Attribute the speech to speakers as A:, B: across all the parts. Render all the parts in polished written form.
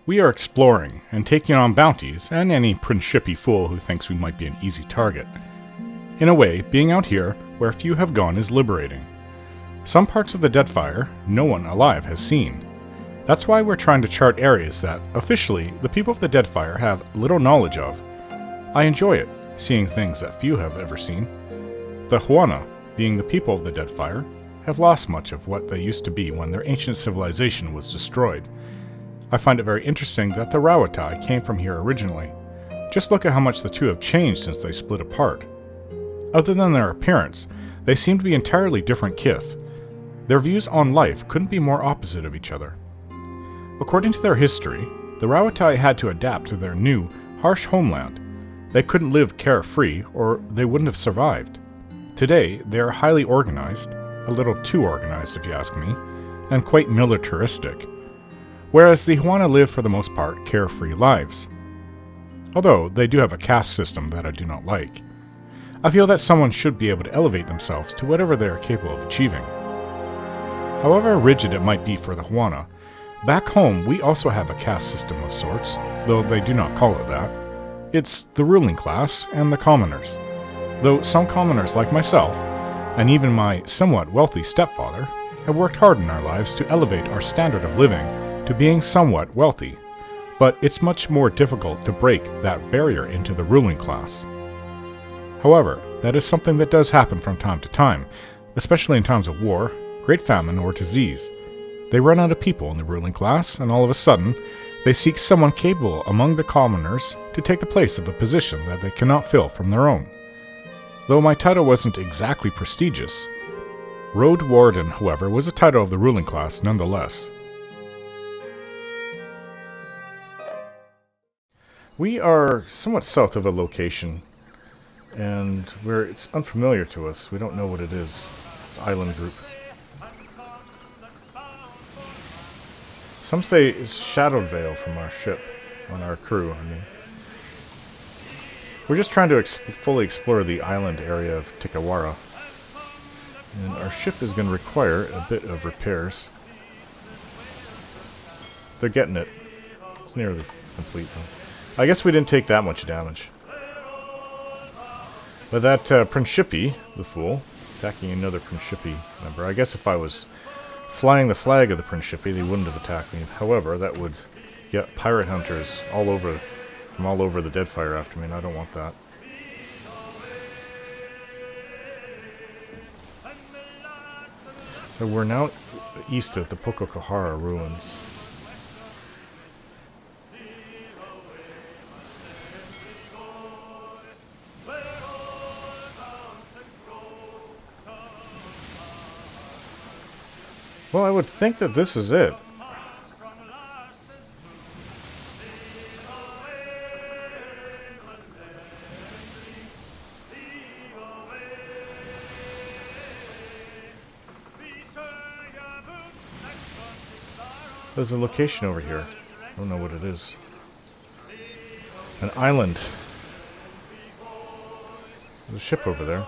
A: We are exploring and taking on bounties and any principy fool who thinks we might be an easy target. In a way, being out here, where few have gone, is liberating. Some parts of the Deadfire no one alive has seen. That's why we're trying to chart areas that, officially, the people of the Deadfire have little knowledge of. I enjoy it, seeing things that few have ever seen. The Huana, being the people of the Deadfire, have lost much of what they used to be when their ancient civilization was destroyed. I find it very interesting that the Rawatai came from here originally. Just look at how much the two have changed since they split apart. Other than their appearance, they seem to be entirely different kith. Their views on life couldn't be more opposite of each other. According to their history, the Rawatai had to adapt to their new, harsh homeland. They couldn't live carefree, or they wouldn't have survived. Today, they are highly organized, a little too organized if you ask me, and quite militaristic. Whereas the Huana live for the most part carefree lives. Although they do have a caste system that I do not like. I feel that someone should be able to elevate themselves to whatever they are capable of achieving. However rigid it might be for the Huana, back home we also have a caste system of sorts, though they do not call it that. It's the ruling class and the commoners. Though some commoners like myself, and even my somewhat wealthy stepfather, have worked hard in our lives to elevate our standard of living to being somewhat wealthy, but it's much more difficult to break that barrier into the ruling class. However, that is something that does happen from time to time, especially in times of war, great famine, or disease. They run out of people in the ruling class, and all of a sudden, they seek someone capable among the commoners to take the place of a position that they cannot fill from their own. Though my title wasn't exactly prestigious, Road Warden, however, was a title of the ruling class nonetheless. We are somewhat south of a location, and where it's unfamiliar to us. We don't know what it is. It's an island group. Some say it's Shadowed Vale from our ship, on our crew, I mean. We're just trying to fully explore the island area of Tikawara, and our ship is going to require a bit of repairs. They're getting it. It's nearly complete, though. I guess we didn't take that much damage. But that Principi, the fool, attacking another Principi member. I guess if I was flying the flag of the Principi, they wouldn't have attacked me. However, that would get pirate hunters from all over the Deadfire after me, and I don't want that. So we're now east of the Pokokahara ruins. Well, I would think that this is it. There's a location over here. I don't know what it is. An island. There's a ship over there.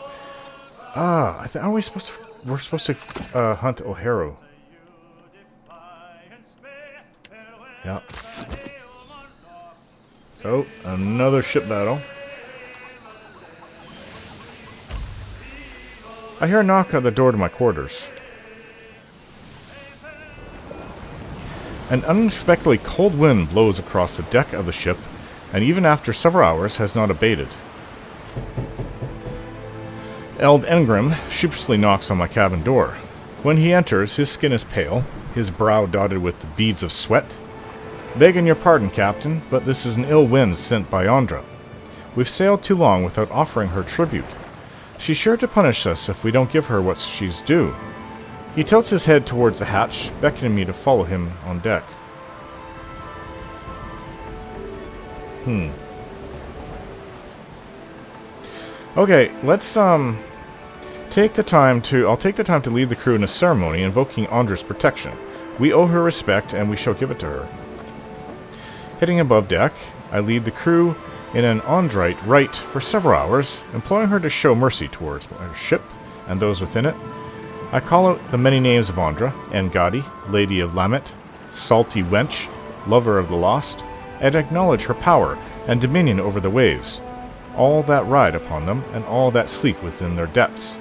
A: Ah, aren't we supposed to... We're supposed to hunt O'Haro. Yeah. So, another ship battle. I hear a knock at the door to my quarters. An unexpectedly cold wind blows across the deck of the ship, and even after several hours has not abated. Eld Engrim sheepishly knocks on my cabin door. When he enters, his skin is pale, his brow dotted with beads of sweat. Begging your pardon, Captain, but this is an ill wind sent by Andra. We've sailed too long without offering her tribute. She's sure to punish us if we don't give her what she's due. He tilts his head towards the hatch, beckoning me to follow him on deck. Okay, let's take the time to... I'll take the time to lead the crew in a ceremony invoking Andra's protection. We owe her respect, and we shall give it to her. Heading above deck, I lead the crew in an Andrite rite for several hours, imploring her to show mercy towards our ship and those within it. I call out the many names of Andra: Engadi, Lady of Lamet, Salty Wench, lover of the lost, and acknowledge her power and dominion over the waves, all that ride upon them, and all that sleep within their depths.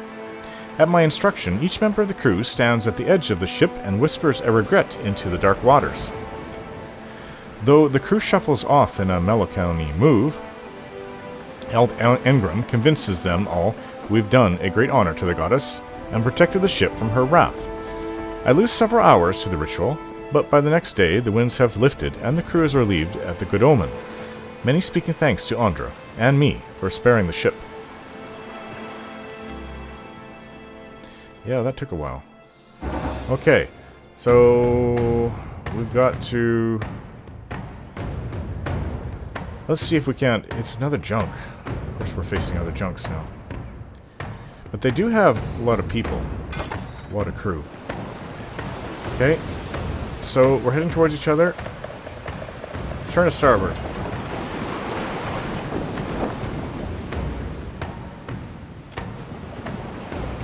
A: At my instruction, each member of the crew stands at the edge of the ship and whispers a regret into the dark waters. Though the crew shuffles off in a melancholy move, Engram convinces them all we've done a great honor to the goddess and protected the ship from her wrath. I lose several hours to the ritual, but by the next day the winds have lifted and the crew is relieved at the good omen, many speaking thanks to Andra and me for sparing the ship. Yeah, that took a while. Okay, so we've got to... Let's see if we can't... It's another junk. Of course we're facing other junks now. But they do have a lot of people. A lot of crew. Okay, so we're heading towards each other. Let's turn to starboard.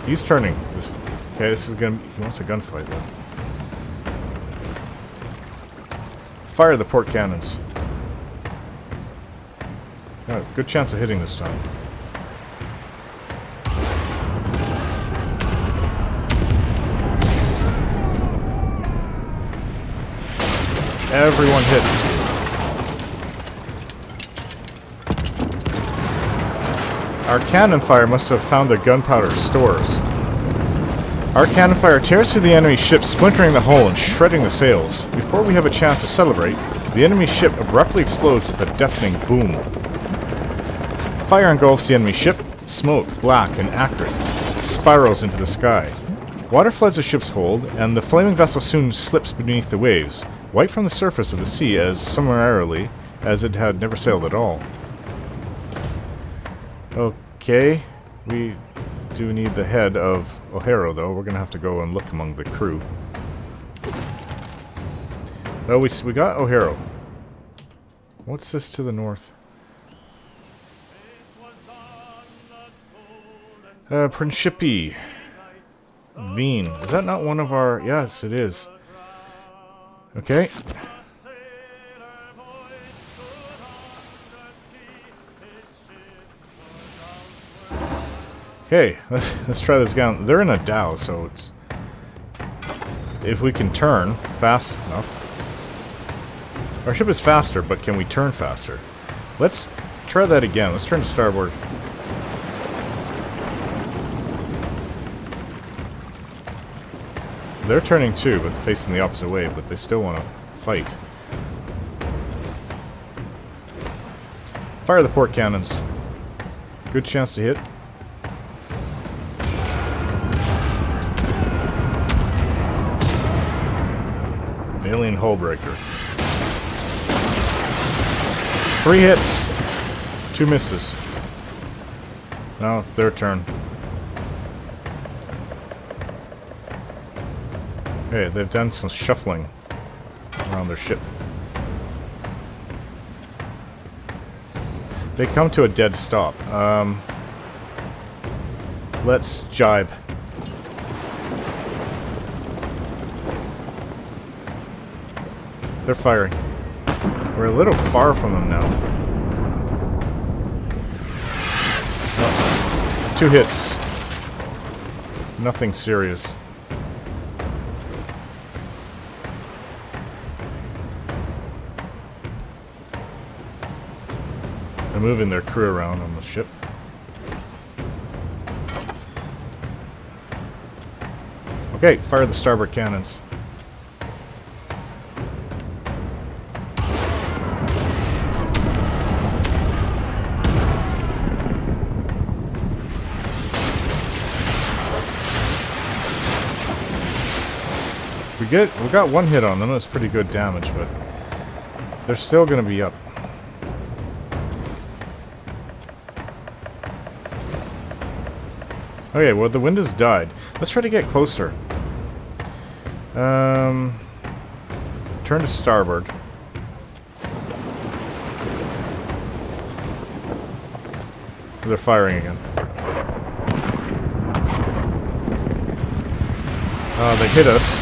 A: He's turning. Okay, this is gonna be... He wants a gunfight, though. Fire the port cannons. Oh, good chance of hitting this time. Everyone hit. Our cannon fire must have found the gunpowder stores. Our cannon fire tears through the enemy ship, splintering the hull and shredding the sails. Before we have a chance to celebrate, the enemy ship abruptly explodes with a deafening boom. Fire engulfs the enemy ship. Smoke, black and acrid, spirals into the sky. Water floods the ship's hold, and the flaming vessel soon slips beneath the waves, white from the surface of the sea as summarily as it had never sailed at all. Okay, we do need the head of O'Hara, though. We're going to have to go and look among the crew. Oh, we got O'Hara. What's this to the north? Principi. Veen. Is that not one of our... Yes, it is. Okay. Okay, let's try this again. They're in a dhow, so it's... If we can turn fast enough. Our ship is faster, but can we turn faster? Let's try that again. Let's turn to starboard. They're turning too, but facing the opposite way, but they still want to fight. Fire the port cannons. Good chance to hit. Alien hull breaker. 3 hits. 2 misses. Now it's their turn. Okay, they've done some shuffling around their ship. They come to a dead stop. Let's jibe. They're firing. We're a little far from them now. Oh, 2 hits. Nothing serious. They're moving their crew around on the ship. Okay, fire the starboard cannons. We got 1 hit on them. That's pretty good damage, but they're still going to be up. Okay, well, the wind has died. Let's try to get closer. Turn to starboard. They're firing again. They hit us.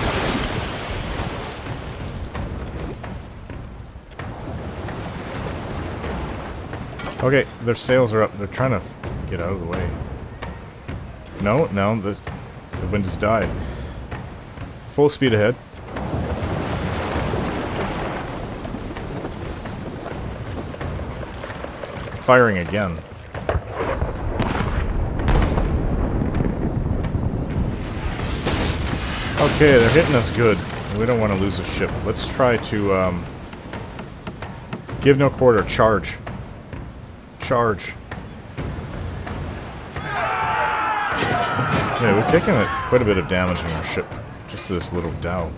A: Okay, their sails are up. They're trying to get out of the way. No, the wind has died. Full speed ahead. Firing again. Okay, they're hitting us good. We don't want to lose a ship. Let's try to give no quarter. Charge. Charge. Yeah, we've taken quite a bit of damage on our ship. Just this little dhow.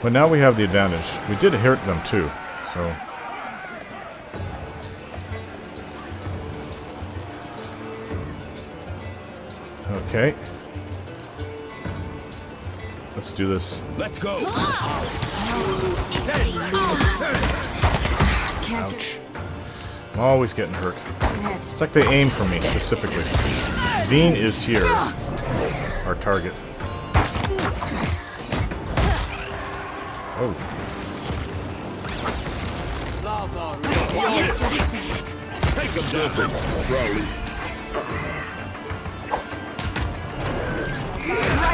A: But now we have the advantage. We did hurt them too, so... Okay. Let's do this.
B: Let's go.
A: Ouch. I'm always getting hurt. It's like they aim for me specifically. Bean is here. Our target. Oh.
B: Take him down, Rowley.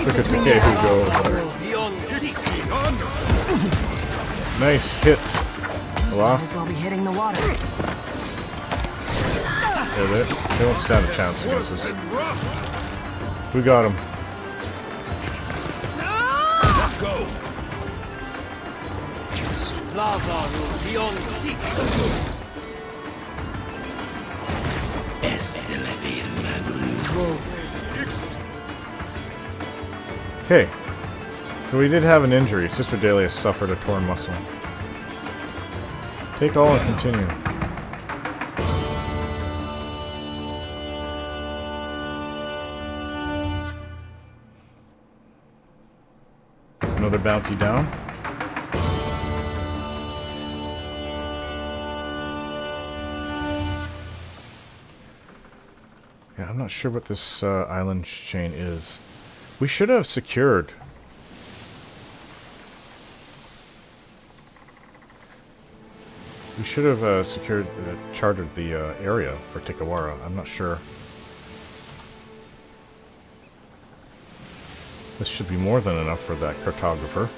A: Look at the K who go over there. Nice hit.
C: Might as well be hitting the water.
A: Yeah, they won't stand a chance against us. We got him.
B: Let's go.
A: Okay. So we did have an injury. Sister Dahlia suffered a torn muscle. Take all and continue. There's another bounty down. Yeah, I'm not sure what this island chain is. We should have secured... We should have chartered the area for Tikawara. I'm not sure. This should be more than enough for that cartographer.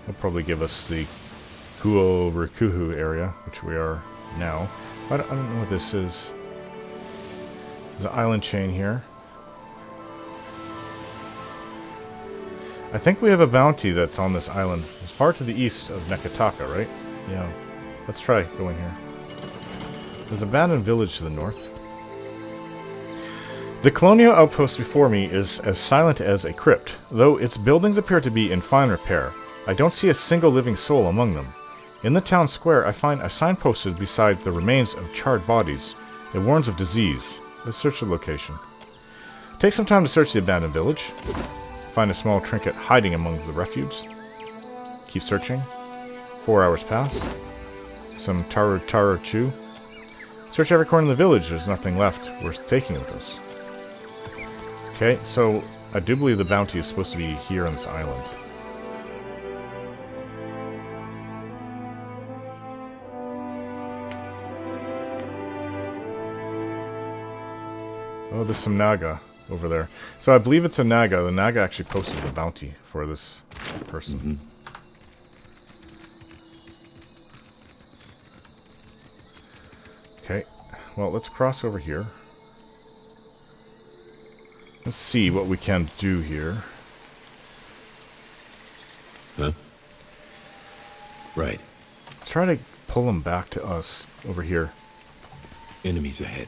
A: He'll probably give us the Kuo-Rikuhu area, which we are now. I don't know what this is. There's an island chain here. I think we have a bounty that's on this island. It's far to the east of Nekataka, right? Yeah. Let's try going here. There's an abandoned village to the north. The colonial outpost before me is as silent as a crypt, though its buildings appear to be in fine repair. I don't see a single living soul among them. In the town square, I find a sign posted beside the remains of charred bodies. It warns of disease. Let's search the location. Take some time to search the abandoned village. Find a small trinket hiding among the refuse. Keep searching. 4 hours pass. Some Taru Chu. Search every corner of the village. There's nothing left worth taking with us. Okay, so I do believe the bounty is supposed to be here on this island. Oh, there's some Naga over there. So I believe it's a Naga. The Naga actually posted the bounty for this person. Okay, well, let's cross over here. Let's see what we can do here.
B: Huh? Right.
A: Try to pull them back to us over here.
B: Enemies ahead.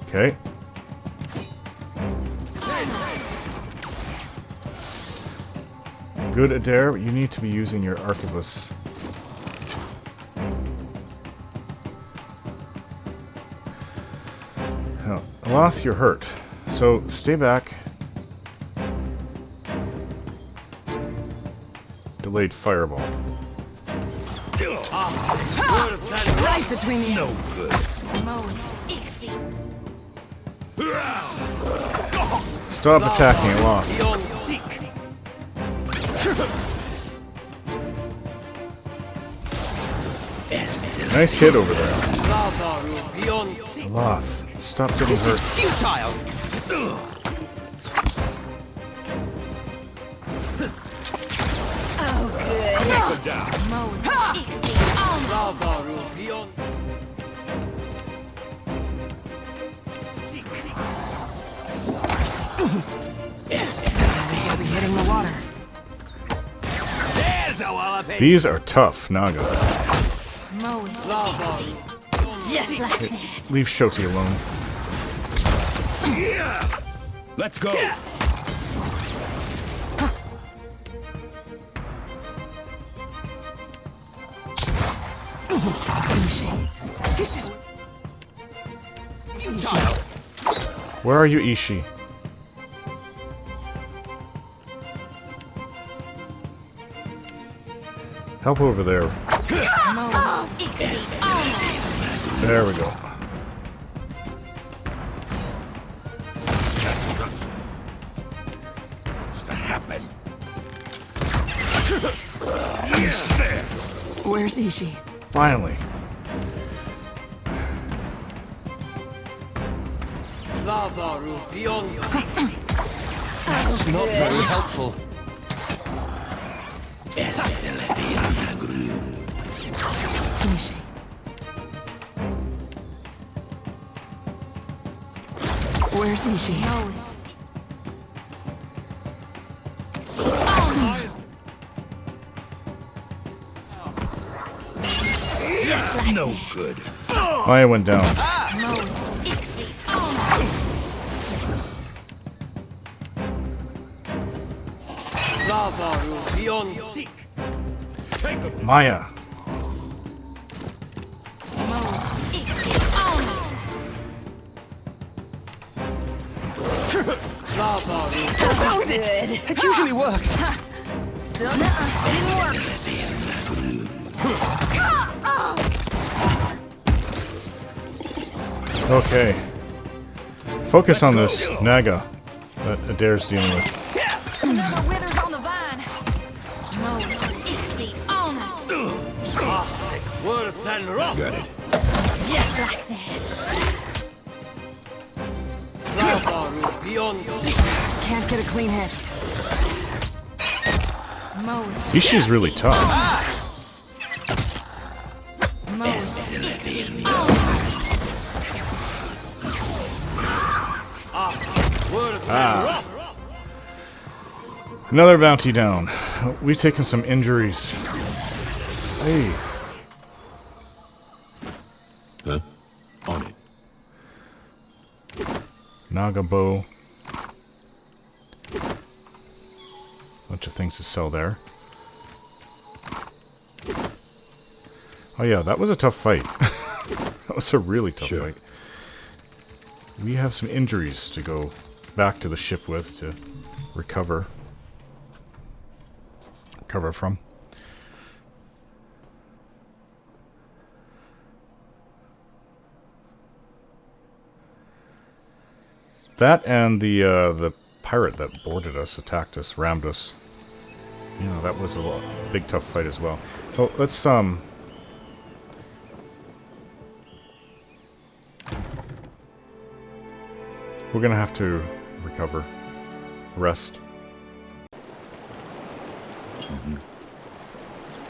A: Okay. Good, Adair, but you need to be using your arquebus. Now, Aloth, you're hurt, so stay back. Delayed fireball.
C: Right between the...
B: No good.
A: Stop attacking it, Loth. Nice hit over there. Loth, stop getting hurt.
D: Futile!
C: Oh, good.
B: Take them down.
C: Mowing. Ixie. Almost. We'll be hitting the water.
D: There's a walloping!
A: These are tough, Naga.
C: Mowing. Ixie. Just like that.
A: Leave Shoti alone.
B: Let's go.
D: This is futile!
A: Where are you, Ishii? Help over there.
C: Mowing. Ixie. Almost.
A: There we go.
B: To happen.
C: Where's Ishii?
A: Finally.
D: That's not very helpful.
C: Ishii. Where's Ishii? Mowing. Just like
B: No good.
A: Maya went down.
C: Mowing. Ixie. Almost.
A: Maya.
C: Mowing. Ixie. Almost.
D: Found it!
C: Good.
D: It usually works.
C: Still didn't work.
A: Okay. Focus on this Naga that Adair's dealing with.
C: Another withers on the vine. Mowing. Ixie. Almost.
B: Got it.
C: Just like that. Can't get a clean hit. Mowing.
A: Ishii's really tough.
C: Mowing. Ixie. Almost.
A: Another bounty down. We've taken some injuries. Hey.
B: Huh? On it.
A: Naga bow. Bunch of things to sell there. Oh yeah, that was a tough fight. That was a really tough
B: Sure.
A: fight. We have some injuries to go back to the ship with to recover from. That and the pirate that boarded us, attacked us, rammed us. You know, that was a big tough fight as well. So let's we're gonna have to recover, rest.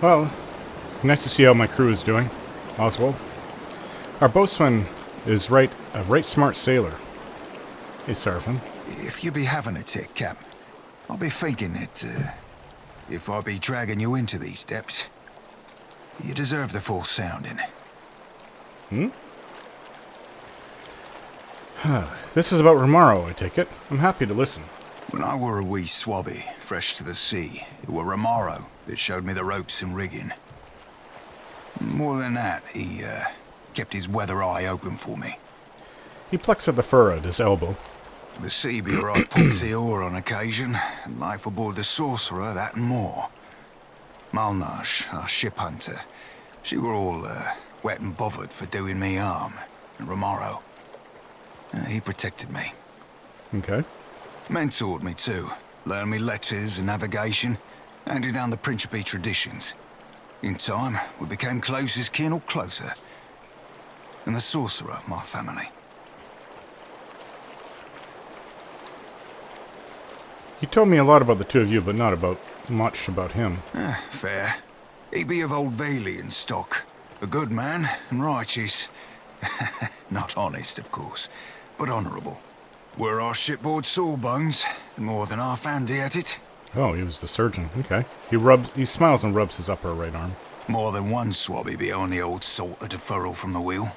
A: Well, nice to see how my crew is doing, Oswald. Our boatswain is a right smart sailor. Hey, Sarfin.
E: If you be having a tick, Cap, I'll be thinking that, if I be dragging you into these depths, you deserve the full sounding.
A: This is about Romaro, I take it. I'm happy to listen.
E: When I were a wee swabby, fresh to the sea, it were Romaro that showed me the ropes and rigging. More than that, he, kept his weather eye open for me.
A: He plucks at the fur at his elbow.
E: The sea be right putsy oar on occasion, and life aboard the Sorcerer, that and more. Malnash, our ship hunter, she were all, wet and bothered for doing me harm, and Romaro. He protected me.
A: Okay.
E: Mentored me too. Learned me letters and navigation. Handed down the Principe traditions. In time, we became close as kin or closer. And the sorcerer, my family.
A: You told me a lot about the two of you, but not about much about him.
E: Fair. He be of old Valian stock. A good man and righteous. Not honest, of course, but honourable. Were our shipboard sawbones, more than half handy at it.
A: Oh, he was the surgeon. Okay. He smiles and rubs his upper right arm.
E: More than one swabby beyond the old salt of deferral from the wheel.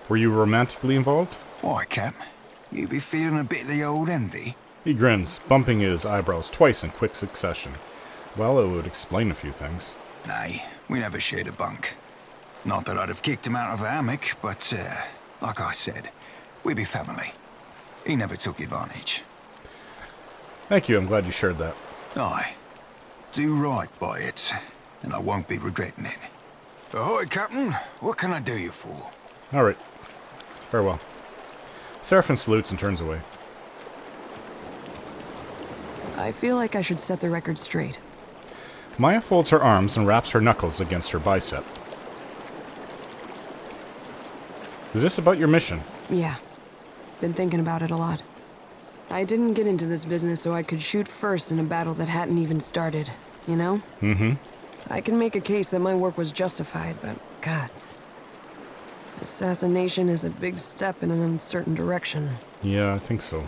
A: Were you romantically involved?
E: Why, Cap? You be feeling a bit of the old envy?
A: He grins, bumping his eyebrows twice in quick succession. Well, it would explain a few things.
E: Nay, we never shared a bunk. Not that I'd have kicked him out of a hammock, but, like I said, we be family. He never took advantage.
A: Thank you, I'm glad you shared that.
E: Aye. Do right by it, and I won't be regretting it. Ahoy, Captain. What can I do you for?
A: Alright. Farewell. Seraphin salutes and turns away.
F: I feel like I should set the record straight.
A: Maya folds her arms and wraps her knuckles against her bicep. Is this about your mission?
F: Yeah. Been thinking about it a lot. I didn't get into this business so I could shoot first in a battle that hadn't even started, you know?
A: Mm-hmm.
F: I can make a case that my work was justified, but gods. Assassination is a big step in an uncertain direction.
A: Yeah, I think so.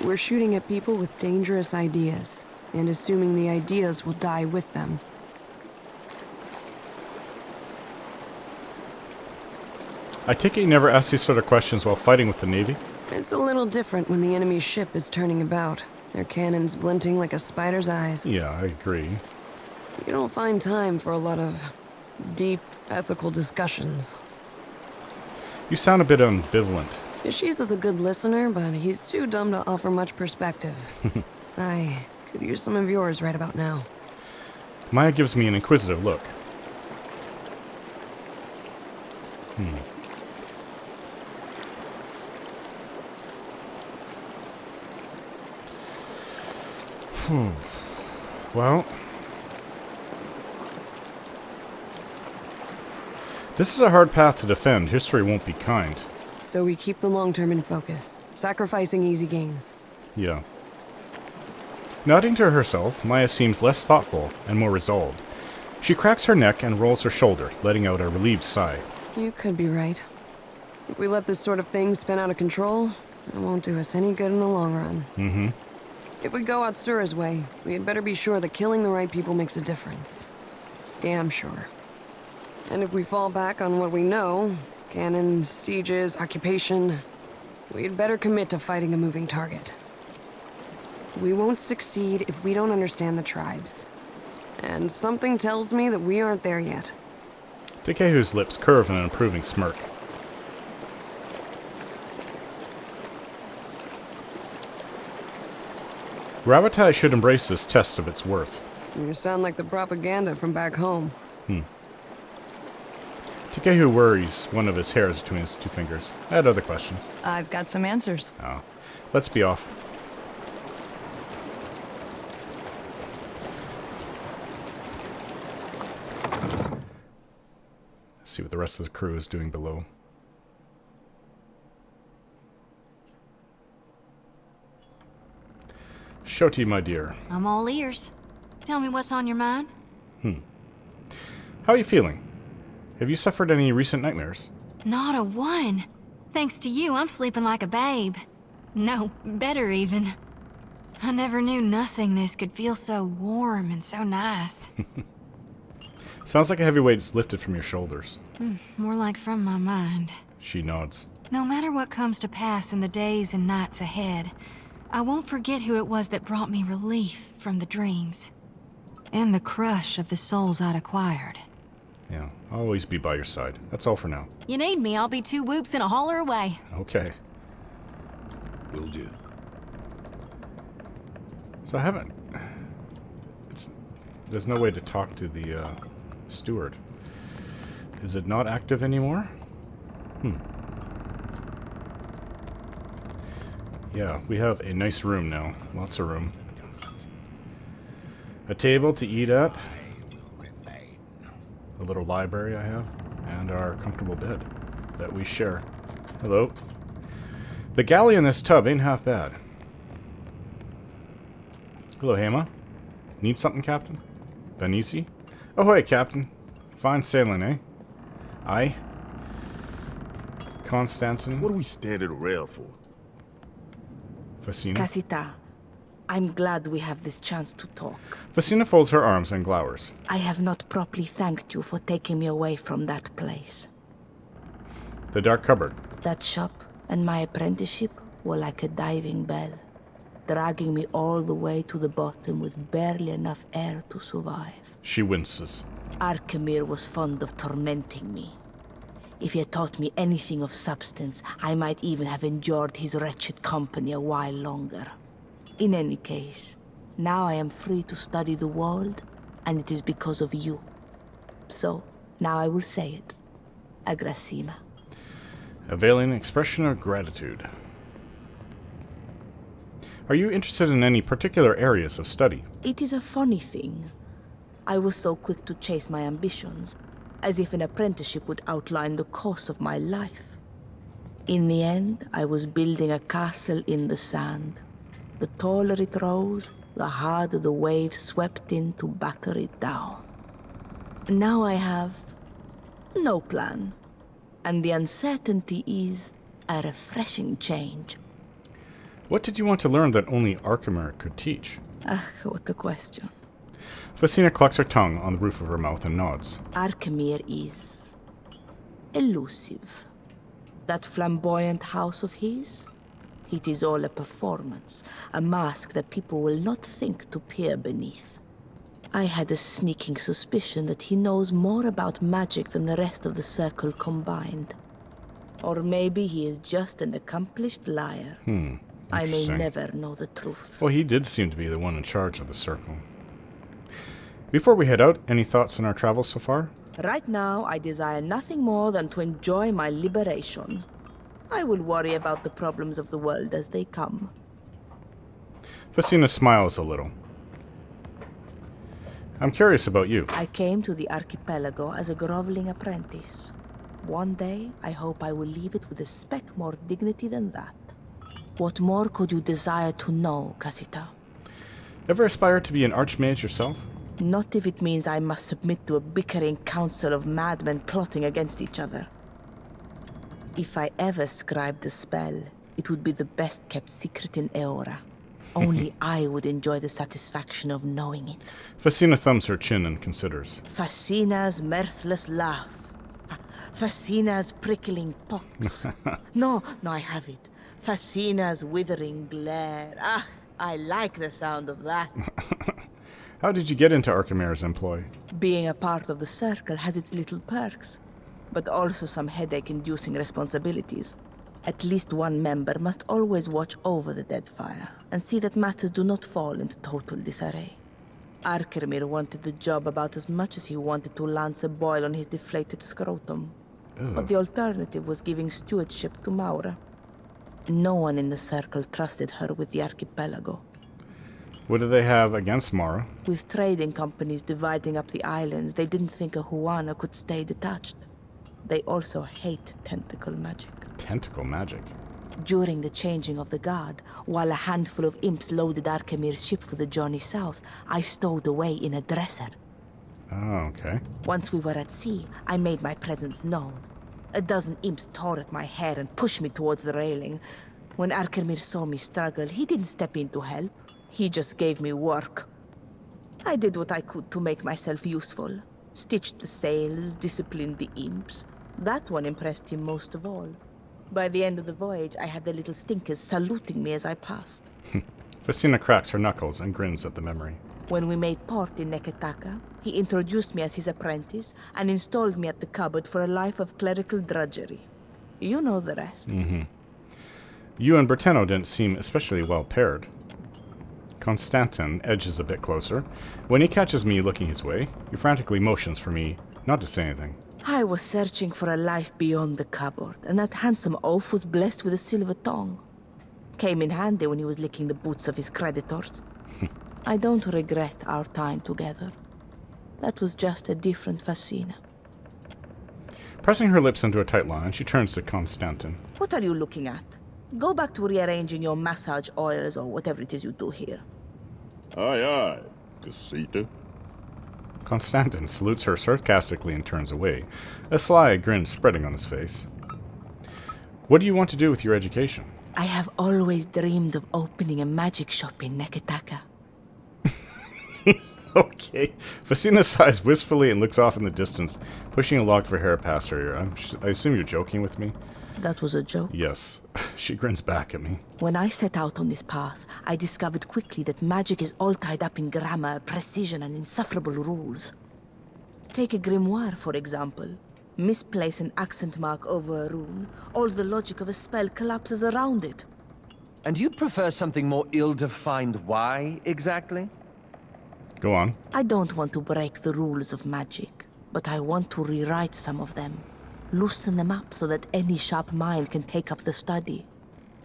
F: We're shooting at people with dangerous ideas, and assuming the ideas will die with them.
A: I take it you never ask these sort of questions while fighting with the Navy?
F: It's a little different when the enemy's ship is turning about, their cannons glinting like a spider's eyes.
A: Yeah, I agree.
F: You don't find time for a lot of deep, ethical discussions.
A: You sound a bit ambivalent.
F: Ishiz is a good listener, but he's too dumb to offer much perspective. I could use some of yours right about now.
A: Maya gives me an inquisitive look. Well, this is a hard path to defend. History won't be kind.
F: So we keep the long term in focus, sacrificing easy gains.
A: Yeah. Nodding to herself, Maya seems less thoughtful and more resolved. She cracks her neck and rolls her shoulder, letting out a relieved sigh.
F: You could be right. If we let this sort of thing spin out of control, it won't do us any good in the long run.
A: Mm-hmm.
F: If we go out Sura's way, we had better be sure that killing the right people makes a difference. Damn sure. And if we fall back on what we know, cannons, sieges, occupation, we'd better commit to fighting a moving target. We won't succeed if we don't understand the tribes. And something tells me that we aren't there yet.
A: Takehu's lips curve in an approving smirk. Ravatai should embrace this test of its worth.
F: You sound like the propaganda from back home.
A: Takehu worries one of his hairs between his two fingers. I had other questions.
G: I've got some answers.
A: Oh. Let's be off. Let's see what the rest of the crew is doing below. Shoti, my dear.
C: I'm all ears. Tell me what's on your mind.
A: How are you feeling? Have you suffered any recent nightmares?
C: Not a one. Thanks to you, I'm sleeping like a babe. No, better even. I never knew nothingness could feel so warm and so nice.
A: Sounds like a heavy weight's lifted from your shoulders.
C: More like from my mind.
A: She nods.
C: No matter what comes to pass in the days and nights ahead, I won't forget who it was that brought me relief from the dreams. And the crush of the souls I'd acquired.
A: Yeah, I'll always be by your side. That's all for now.
C: You need me, I'll be 2 whoops and a holler away.
A: Okay.
B: Will do.
A: So I haven't... There's no way to talk to the, steward. Is it not active anymore? Yeah, we have a nice room now. Lots of room. A table to eat at. A little library I have. And our comfortable bed that we share. Hello. The galley in this tub ain't half bad. Hello, Hema. Need something, Captain? Vanisi? Ahoy, Captain. Fine sailing, eh? Aye. Constantin.
B: What are we standing around for?
A: Facina.
G: Casita, I'm glad we have this chance to talk.
A: Facina folds her arms and glowers.
G: I have not properly thanked you for taking me away from that place.
A: The dark cupboard.
G: That shop and my apprenticeship were like a diving bell, dragging me all the way to the bottom with barely enough air to survive.
A: She winces.
G: Arkemir was fond of tormenting me. If he had taught me anything of substance, I might even have endured his wretched company a while longer. In any case, now I am free to study the world, and it is because of you. So, now I will say it. Agrasima.
A: A veiling expression of gratitude. Are you interested in any particular areas of study?
G: It is a funny thing. I was so quick to chase my ambitions, as if an apprenticeship would outline the course of my life. In the end, I was building a castle in the sand. The taller it rose, the harder the waves swept in to batter it down. Now I have no plan, and the uncertainty is a refreshing change.
A: What did you want to learn that only Arkemir could teach?
G: Ah, what a question.
A: Facina clucks her tongue on the roof of her mouth and nods.
G: Arkemir is elusive. That flamboyant house of his? It is all a performance, a mask that people will not think to peer beneath. I had a sneaking suspicion that he knows more about magic than the rest of the circle combined. Or maybe he is just an accomplished liar. I may
A: Interesting.
G: never know the truth.
A: Well, he did seem to be the one in charge of the circle. Before we head out, any thoughts on our travels so far?
G: Right now, I desire nothing more than to enjoy my liberation. I will worry about the problems of the world as they come.
A: Facina smiles a little. I'm curious about you.
G: I came to the archipelago as a groveling apprentice. One day, I hope I will leave it with a speck more dignity than that. What more could you desire to know, Casita?
A: Ever aspire to be an archmage yourself?
G: Not if it means I must submit to a bickering council of madmen plotting against each other. If I ever scribed a spell, it would be the best-kept secret in Eora. Only I would enjoy the satisfaction of knowing it.
A: Facina thumbs her chin and considers.
G: Facina's mirthless laugh. Facina's prickling pox. No, I have it. Facina's withering glare. Ah, I like the sound of that.
A: How did you get into Archimere's employ?
G: Being a part of the circle has its little perks, but also some headache-inducing responsibilities. At least one member must always watch over the Deadfire and see that matters do not fall into total disarray. Arkemir wanted the job about as much as he wanted to lance a boil on his deflated scrotum. But the alternative was giving stewardship to Maura. No one in the circle trusted her with the archipelago.
A: What do they have against Mara?
G: With trading companies dividing up the islands, they didn't think a Huana could stay detached. They also hate tentacle magic.
A: Tentacle magic?
G: During the changing of the guard, while a handful of imps loaded Arkemir's ship for the journey south, I stowed away in a dresser.
A: Oh, okay.
G: Once we were at sea, I made my presence known. A dozen imps tore at my hair and pushed me towards the railing. When Arkemir saw me struggle, he didn't step in to help. He just gave me work. I did what I could to make myself useful. Stitched the sails, disciplined the imps. That one impressed him most of all. By the end of the voyage, I had the little stinkers saluting me as I passed.
A: Facina cracks her knuckles and grins at the memory.
G: When we made port in Neketaka, he introduced me as his apprentice and installed me at the cupboard for a life of clerical drudgery. You know the rest.
A: You and Berteno didn't seem especially well paired. Constantin edges a bit closer. When he catches me looking his way, he frantically motions for me not to say anything.
G: I was searching for a life beyond the cupboard, and that handsome oaf was blessed with a silver tongue. Came in handy when he was licking the boots of his creditors. I don't regret our time together. That was just a different Fascina.
A: Pressing her lips into a tight line, she turns to Constantin.
G: What are you looking at? Go back to rearranging your massage oils or whatever it is you do here.
B: Aye, aye, Casita.
A: Constantin salutes her sarcastically and turns away, a sly grin spreading on his face. What do you want to do with your education?
G: I have always dreamed of opening a magic shop in Neketaka.
A: Okay. Fascina sighs wistfully and looks off in the distance, pushing a lock of her hair past her ear. I assume you're joking with me?
G: That was a joke.
A: Yes. She grins back at me.
G: When I set out on this path, I discovered quickly that magic is all tied up in grammar, precision, and insufferable rules. Take a grimoire, for example. Misplace an accent mark over a rune, all the logic of a spell collapses around it.
D: And you'd prefer something more ill-defined? Why, exactly?
A: Go on.
G: I don't want to break the rules of magic, but I want to rewrite some of them. Loosen them up so that any sharp mind can take up the study.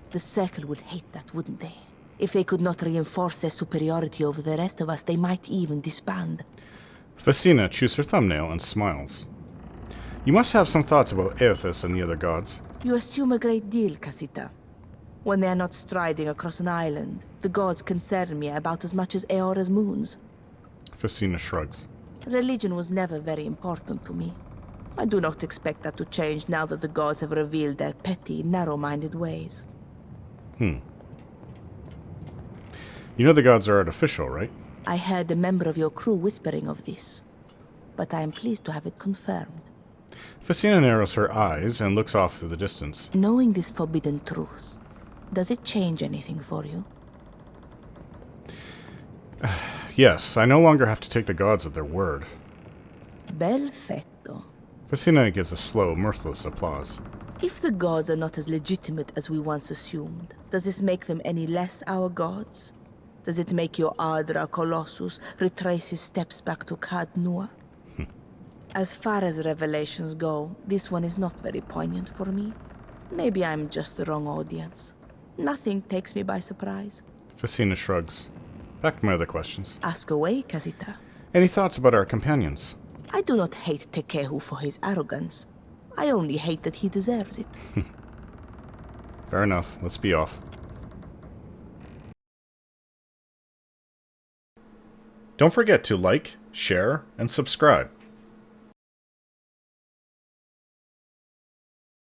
G: The Circle would hate that, wouldn't they? If they could not reinforce their superiority over the rest of us, they might even disband.
A: Fascina chews her thumbnail and smiles. You must have some thoughts about Eothas and the other gods.
G: You assume a great deal, Casita. When they are not striding across an island, the gods concern me about as much as Eora's moons.
A: Fascina shrugs.
G: Religion was never very important to me. I do not expect that to change now that the gods have revealed their petty, narrow-minded ways.
A: You know the gods are artificial, right?
G: I heard a member of your crew whispering of this, but I am pleased to have it confirmed.
A: Fascina narrows her eyes and looks off to the distance.
G: Knowing this forbidden truth, does it change anything for you?
A: Yes, I no longer have to take the gods at their word.
G: Perfetto.
A: Fascina gives a slow, mirthless applause.
G: If the gods are not as legitimate as we once assumed, does this make them any less our gods? Does it make your Ardra Colossus retrace his steps back to Khad Nua? As far as revelations go, this one is not very poignant for me. Maybe I'm just the wrong audience. Nothing takes me by surprise.
A: Fascina shrugs. Back to my other questions.
G: Ask away, Casita.
A: Any thoughts about our companions?
G: I do not hate Tekehu for his arrogance. I only hate that he deserves it.
A: Fair enough. Let's be off. Don't forget to like, share, and subscribe.